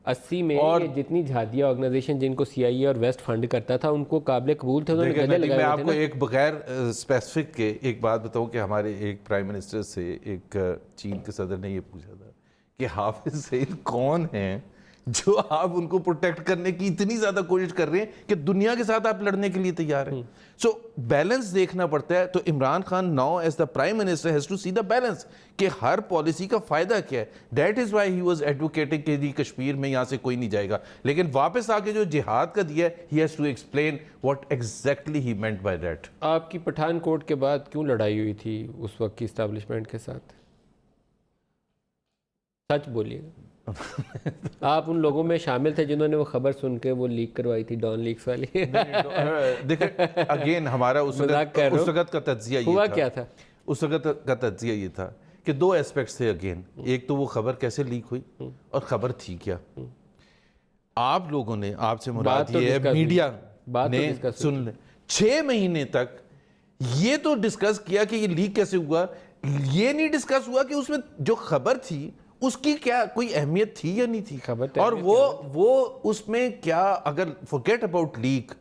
80 میں جتنی جہادیہ آرگنائزیشن جن کو CIA اور ویسٹ فنڈ کرتا تھا ان کو قابل قبول تھے, انہوں نے گلے لگائے میں ہوئے آپ تھے کو نا. ایک بغیر اسپیسیفک کے ایک بات بتاؤں کہ ہمارے ایک پرائم منسٹر سے ایک چین کے صدر نے یہ پوچھا تھا کہ حافظ سعید کون ہیں جو آپ ان کو پروٹیکٹ کرنے کی اتنی زیادہ کوشش کر رہے ہیں کہ دنیا کے ساتھ آپ لڑنے کے لیے تیار ہیں. سو بیلنس دیکھنا پڑتا ہے. تو Imran Khan now as the prime minister has to see the balance کہ ہر پالیسی کا فائدہ کیا ہے. That is why he was advocating کہ جی کشمیر میں یہاں سے کوئی نہیں جائے گا, لیکن واپس آ کے جو جہاد کا دیا ہے he has to explain what exactly he meant by that. آپ کی پٹھان کوٹ کے بعد کیوں لڑائی ہوئی تھی اس وقت کی اسٹیبلشمنٹ کے ساتھ؟ سچ بولیے گا. آپ ان لوگوں میں شامل تھے جنہوں نے وہ خبر سن کے وہ لیک کروائی تھی, ڈان لیکس والی؟ دیکھیں اگین ہمارا اس وقت کا تجزیہ ہوا یہ کیا تھا؟ اس وقت کا تجزیہ یہ تھا کہ دو ایسپیکٹس تھے. اگین ایک تو وہ خبر کیسے لیک ہوئی اور خبر تھی کیا. آپ لوگوں نے, آپ سے مراد یہ ہے میڈیا نے, سن لیں 6 مہینے تک یہ تو ڈسکس کیا کہ یہ لیک کیسے ہوا. یہ نہیں ڈسکس ہوا کہ اس میں جو خبر تھی اس کی کیا کوئی اہمیت تھی یا نہیں تھی, اور وہ اس میں کیا, اگر forget about لیک,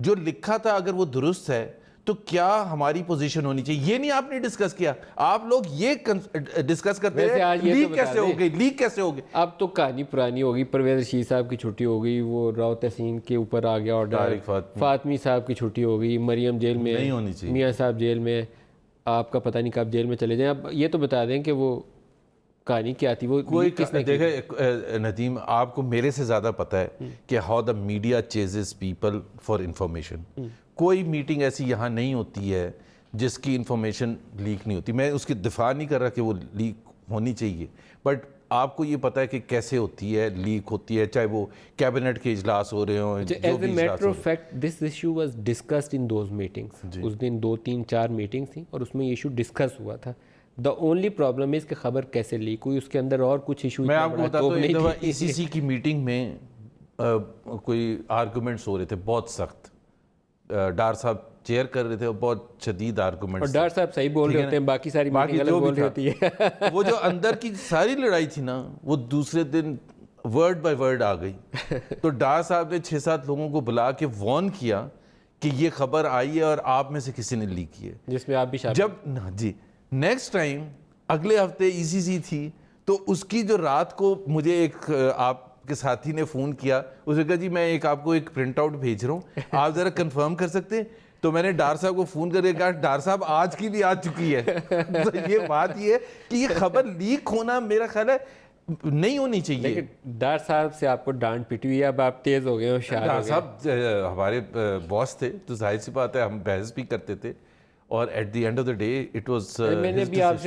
جو لکھا تھا اگر وہ درست ہے تو کیا ہماری پوزیشن ہونی چاہیے, یہ نہیں آپ نے ڈسکس کیا. آپ لوگ یہ ڈسکس کرتے ہیں لیک کیسے ہو گئی, لیک کیسے ہو گئی. اب تو کہانی پرانی ہوگی, پرویز رشید صاحب کی چھٹی ہو گئی, وہ راؤ تحسین کے اوپر آ گیا آرڈر, فاطمی صاحب کی چھٹی ہو گئی, مریم جیل میں, نہیں ہونی چاہیے, میاں صاحب جیل میں, آپ کا پتہ نہیں کب جیل میں چلے جائیں. اب یہ تو بتا دیں کہ وہ کہانی کیا تھی, وہ کوئی دیکھیں ندیم, آپ کو میرے سے زیادہ پتہ ہے کہ how the media chases people for information. کوئی میٹنگ ایسی یہاں نہیں ہوتی ہے جس کی انفارمیشن لیک نہیں ہوتی. میں اس کی دفاع نہیں کر رہا کہ وہ لیک ہونی چاہیے, بٹ آپ کو یہ پتہ ہے کہ کیسے ہوتی ہے, لیک ہوتی ہے, چاہے وہ کیبنٹ کے اجلاس ہو رہے ہوں. As a matter of fact this issue was discussed in those meetings. اس دن 2 3 4 میٹنگس تھیں اور اس میں یہ ایشو ڈسکس ہوا تھا. دا اونلی پرابلم از کہ خبر کیسے لیک ہوئی, اس کے اندر اور کچھ ایشو. میں آپ کو بتاتا ہوں, ایک دفعہ ECC کی میٹنگ میں کوئی آرگومنٹس ہو رہے تھے بہت سخت. ڈار صاحب چیئر کر رہے تھے اور بہت شدید آرگومنٹس. اور ڈار صاحب صحیح بول رہے ہوتے ہیں, باقی ساری میٹنگ الگ بول رہی ہوتی ہے. وہ جو اندر کی ساری لڑائی تھی نا, وہ دوسرے دن ورڈ بائی ورڈ آ گئی. تو ڈار صاحب نے 6-7 لوگوں کو بلا کے وارن کیا کہ یہ خبر آئی ہے اور آپ میں سے کسی نے لیک کی ہے, جس میں آپ بھی شامل. جب جی نیکسٹ ٹائم اگلے ہفتے ECC تھی تو اس کی جو رات کو مجھے ایک آپ کے ساتھی نے فون کیا, اس نے کہا جی میں آپ کو ایک پرنٹ آؤٹ بھیج رہا ہوں, آپ ذرا کنفرم کر سکتے ہیں. تو میں نے ڈار صاحب کو فون کر کے کہا ڈار صاحب آج کی بھی آ چکی ہے. تو یہ بات یہ ہے کہ یہ خبر لیک ہونا میرا خیال ہے نہیں ہونی چاہیے. لیکن ڈار صاحب سے آپ کو ڈانٹ پیٹی ہوئی ہے, اب آپ تیز ہو گئے ہو, شاید. ڈار صاحب ہمارے باس تھے تو ظاہر سی بات ہے ہم بحث بھی کرتے تھے, اور at the end of the day it was. میں نے بھی آپ سے